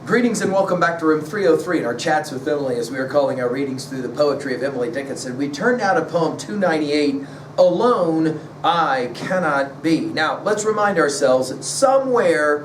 Greetings and welcome back to room 303 in our chats with Emily, as we are calling our readings through the poetry of Emily Dickinson. We turned now to poem 298, Alone I Cannot Be. Now, let's remind ourselves that somewhere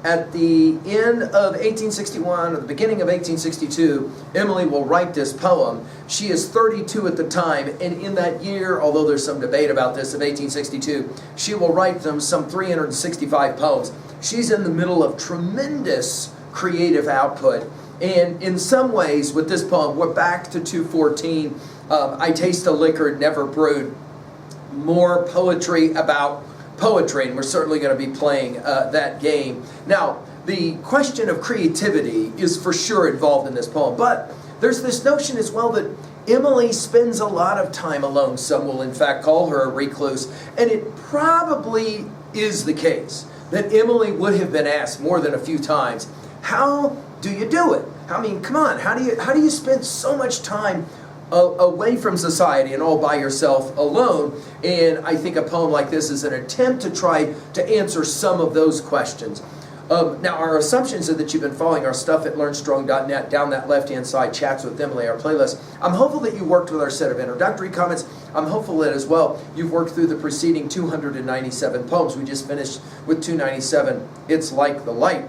at the end of 1861 or the beginning of 1862, Emily will write this poem. She is 32 at the time, and in that year, although there's some debate about this, of 1862, she will write them some 365 poems. She's in the middle of tremendous creative output, and in some ways with this poem we're back to 214. I taste a liquor never brewed. More poetry about poetry, and we're certainly going to be playing that game. Now, the question of creativity is for sure involved in this poem, but there's this notion as well that Emily spends a lot of time alone. Some will in fact call her a recluse, and it probably is the case that Emily would have been asked more than a few times, how do you do it? I mean, come on, how do you spend so much time away from society and all by yourself alone? And I think a poem like this is an attempt to try to answer some of those questions. Now, our assumptions are that you've been following our stuff at learnstrong.net, down that left-hand side, Chats with Emily, our playlist. I'm hopeful that you worked with our set of introductory comments. I'm hopeful that as well you've worked through the preceding 297 poems. We just finished with 297, It's Like the Light.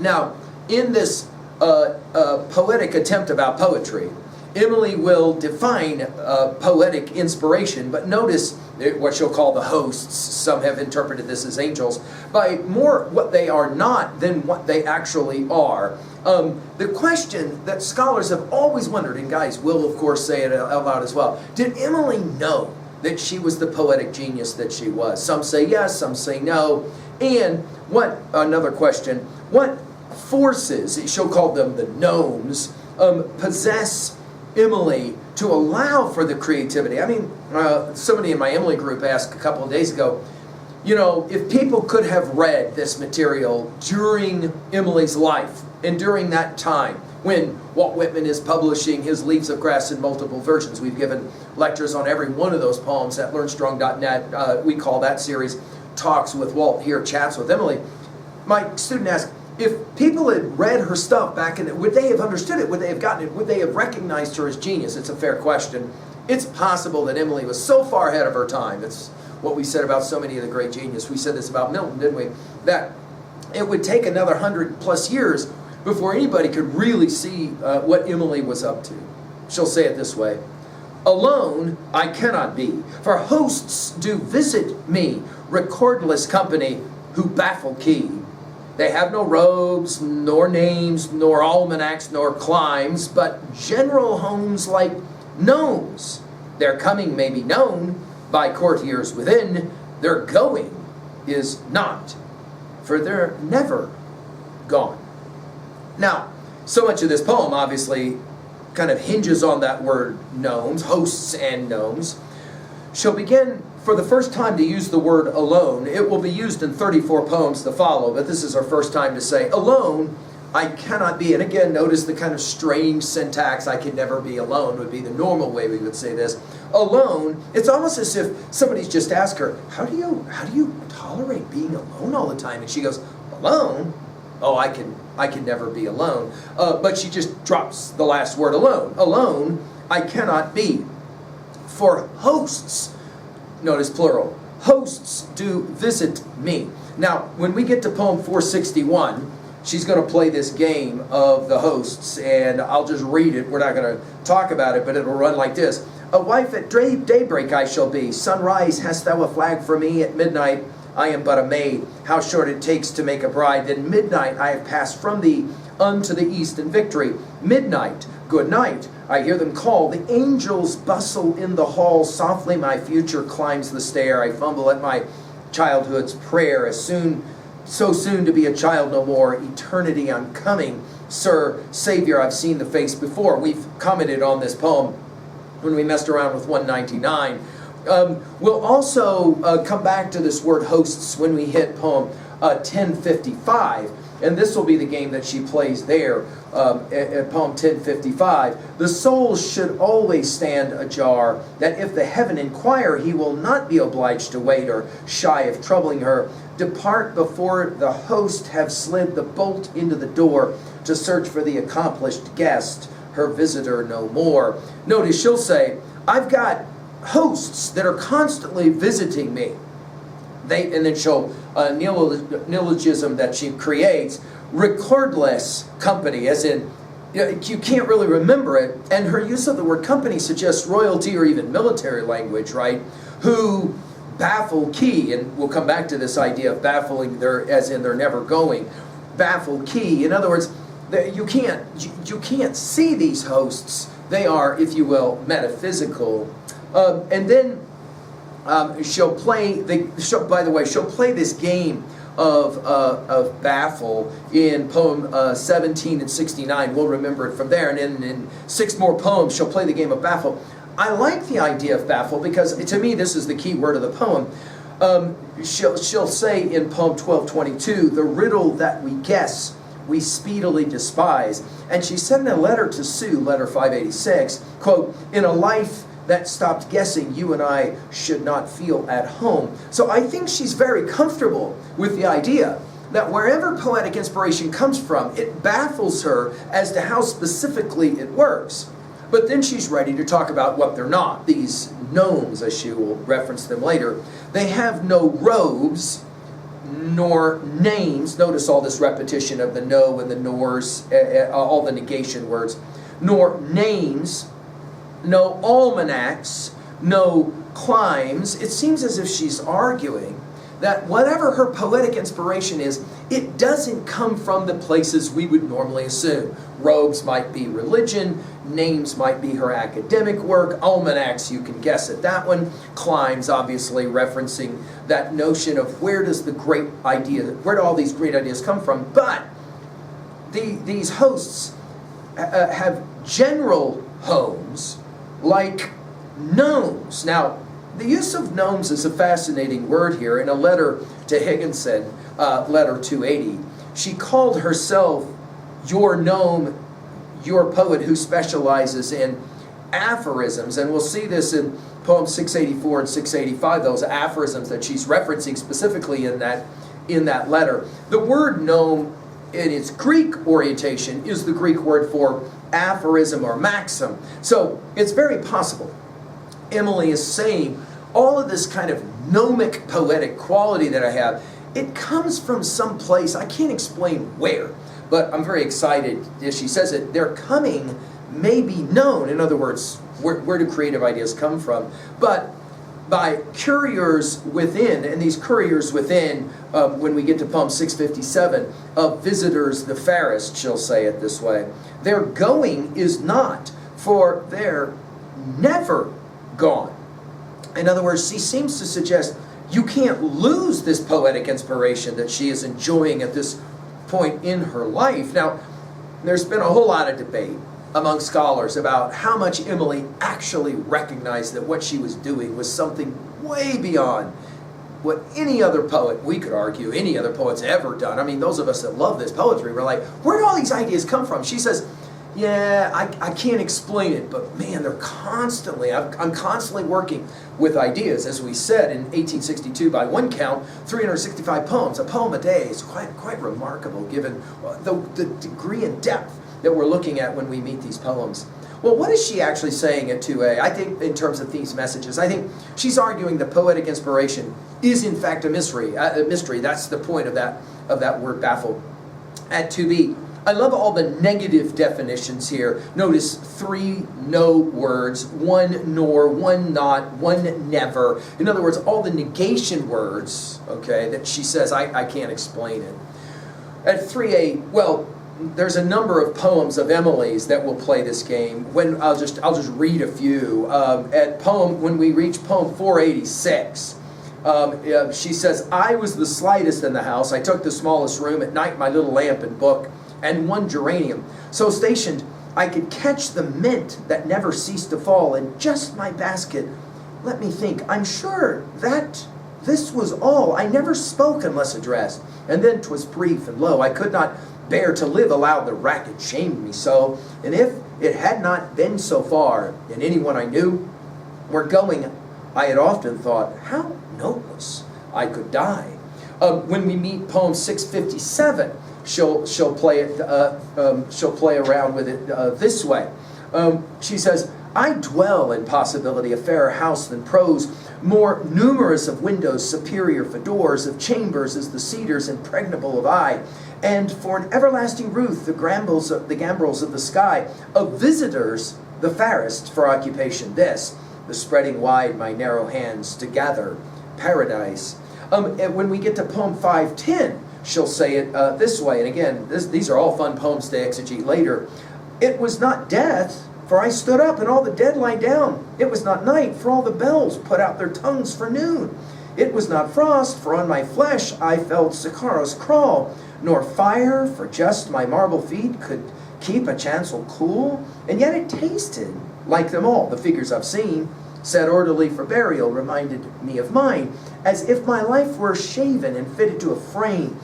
Now, in this poetic attempt about poetry, Emily will define poetic inspiration, but notice what she'll call the hosts. Some have interpreted this as angels, by more what they are not than what they actually are. The question that scholars have always wondered, and guys will of course say it out loud as well, did Emily know that she was the poetic genius that she was? Some say yes, some say no. And what, another question, what forces, she'll call them the gnomes, possess Emily to allow for the creativity? I mean, somebody in my Emily group asked a couple of days ago, you know, if people could have read this material during Emily's life and during that time when Walt Whitman is publishing his Leaves of Grass in multiple versions. We've given lectures on every one of those poems at learnstrong.net. We call that series Talks with Walt, here Chats with Emily. My student asked, if people had read her stuff back in it, would they have understood it? Would they have gotten it? Would they have recognized her as genius? It's a fair question. It's possible that Emily was so far ahead of her time. It's what we said about so many of the great geniuses. We said this about Milton, didn't we? That it would take another 100+ years before anybody could really see what Emily was up to. She'll say it this way: alone I cannot be, for hosts do visit me, recordless company who baffle key. They have no robes, nor names, nor almanacs, nor climes, but general homes like gnomes. Their coming may be known by courtiers within, their going is not, for they're never gone. Now, so much of this poem obviously kind of hinges on that word gnomes, hosts and gnomes. She'll begin for the first time to use the word alone. It will be used in 34 poems to follow, but this is her first time to say, alone I cannot be. And again, notice the kind of strange syntax, I can never be alone, would be the normal way we would say this. Alone, it's almost as if somebody's just asked her, how do you tolerate being alone all the time? And she goes, alone? Oh, I can never be alone. But she just drops the last word, alone. Alone I cannot be. For hosts, notice plural, hosts do visit me. Now, when we get to poem 461, she's going to play this game of the hosts, and I'll just read it. We're not going to talk about it, but it'll run like this. A wife at daybreak I shall be. Sunrise hast thou a flag for me. At midnight I am but a maid. How short it takes to make a bride. Then midnight I have passed from thee unto the east in victory. Midnight, good night, I hear them call. The angels bustle in the hall. Softly my future climbs the stair. I fumble at my childhood's prayer. So soon to be a child no more. Eternity, I'm coming. Sir, Savior, I've seen the face before. We've commented on this poem when we messed around with 199. We'll also come back to this word hosts when we hit poem 1055. And this will be the game that she plays there at poem 1055. The soul should always stand ajar, that if the heaven inquire, he will not be obliged to wait or shy of troubling her. Depart before the host have slid the bolt into the door to search for the accomplished guest, her visitor no more. Notice she'll say, I've got hosts that are constantly visiting me. And then she'll, neologism that she creates, recordless company, as in, you can't really remember it. And her use of the word company suggests royalty or even military language, right? Who baffle key, and we'll come back to this idea of baffling, as in they're never going. Baffle key, in other words, you can't see these hosts. They are, if you will, metaphysical. And then she'll play this game of baffle in poem 17 and 69. We'll remember it from there. And in 6 more poems, she'll play the game of baffle. I like the idea of baffle because, to me, this is the key word of the poem. She'll say in poem 1222, the riddle that we guess, we speedily despise. And she said in a letter to Sue, letter 586, quote, in a life that stopped guessing, you and I should not feel at home. So I think she's very comfortable with the idea that wherever poetic inspiration comes from, it baffles her as to how specifically it works. But then she's ready to talk about what they're not. These gnomes, as she will reference them later, they have no robes nor names. Notice all this repetition of the no and the nors, all the negation words. Nor names, no almanacs, no climes. It seems as if she's arguing that whatever her poetic inspiration is, it doesn't come from the places we would normally assume. Robes might be religion, names might be her academic work, almanacs, you can guess at that one, climes obviously referencing that notion of where do all these great ideas come from. But these hosts have general homes like gnomes. Now, the use of gnomes is a fascinating word here. In a letter to Higginson, letter 280, she called herself your gnome, your poet who specializes in aphorisms. And we'll see this in poems 684 and 685, those aphorisms that she's referencing specifically in that letter. The word gnome in its Greek orientation is the Greek word for aphorism or maxim. So it's very possible Emily is saying all of this kind of gnomic poetic quality that I have, it comes from some place, I can't explain where, but I'm very excited as she says it. Their coming may be known. In other words, where do creative ideas come from? But by couriers within, and these couriers within, when we get to poem 657, of visitors the fairest, she'll say it this way. Their going is not, for they're never gone. In other words, she seems to suggest you can't lose this poetic inspiration that she is enjoying at this point in her life. Now, there's been a whole lot of debate among scholars about how much Emily actually recognized that what she was doing was something way beyond what any other poet, we could argue, any other poet's ever done. I mean, those of us that love this poetry, we're like, where do all these ideas come from? She says, yeah, I can't explain it, but man, I'm constantly working with ideas. As we said in 1862, by one count, 365 poems, a poem a day. Is quite remarkable given the degree and depth that we're looking at when we meet these poems. Well, what is she actually saying at 2a? I think in terms of these messages, I think she's arguing that poetic inspiration is in fact a mystery. That's the point of that word baffle. At 2b, I love all the negative definitions here. Notice 3 no words, 1 nor, 1 not, 1 never. In other words, all the negation words, okay, that she says, I can't explain it. At 3a, well, there's a number of poems of Emily's that will play this game. I'll just read a few. When we reach poem 486, she says, I was the slightest in the house. I took the smallest room. At night, my little lamp and book, and 1 geranium. So stationed, I could catch the mint that never ceased to fall in just my basket. Let me think. I'm sure that this was all. I never spoke unless addressed. And then 'twas brief and low. I could not bear to live aloud, the racket shamed me so. And if it had not been so far, and anyone I knew were going, I had often thought, how noteless I could die. When we meet poem 657, she'll play around with it this way. She says, I dwell in possibility, a fairer house than prose, more numerous of windows, superior for doors, of chambers as the cedars impregnable of eye, and for an everlasting roof the gambrels of the sky, of visitors the fairest for occupation this, the spreading wide my narrow hands to gather paradise. And when we get to poem 510, she'll say it this way, and again, these are all fun poems to exegete later. It was not death, for I stood up, and all the dead lie down. It was not night, for all the bells put out their tongues for noon. It was not frost, for on my flesh I felt Sicara's crawl, nor fire, for just my marble feet could keep a chancel cool. And yet it tasted like them all, the figures I've seen, set orderly for burial, reminded me of mine, as if my life were shaven and fitted to a frame,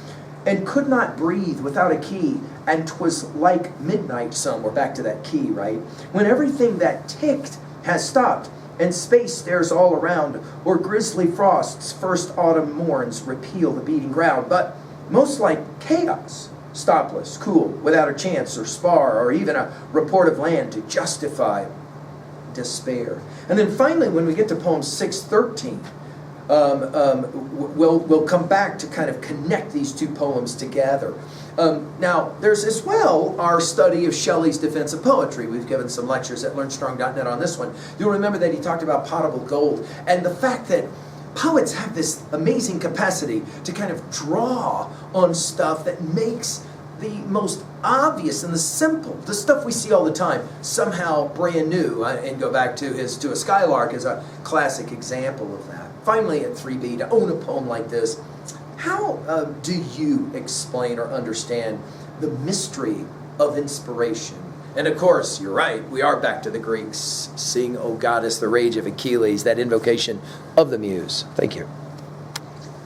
and could not breathe without a key, and 'twas like midnight some, we're back to that key, right? When everything that ticked has stopped, and space stares all around, or grisly frosts first autumn morns repeal the beating ground, but most like chaos, stopless, cool, without a chance or spar, or even a report of land to justify despair. And then finally, when we get to poem 613, we'll come back to kind of connect these two poems together. Now, there's as well our study of Shelley's defense of poetry. We've given some lectures at learnstrong.net on this one. You'll remember that he talked about potable gold and the fact that poets have this amazing capacity to kind of draw on stuff that makes the most obvious and the simple, the stuff we see all the time, somehow brand new. And go back to a Skylark as a classic example of that. Finally, at 3B, to own a poem like this, how do you explain or understand the mystery of inspiration? And of course, you're right, we are back to the Greeks. Sing, O goddess, the rage of Achilles, that invocation of the muse. Thank you.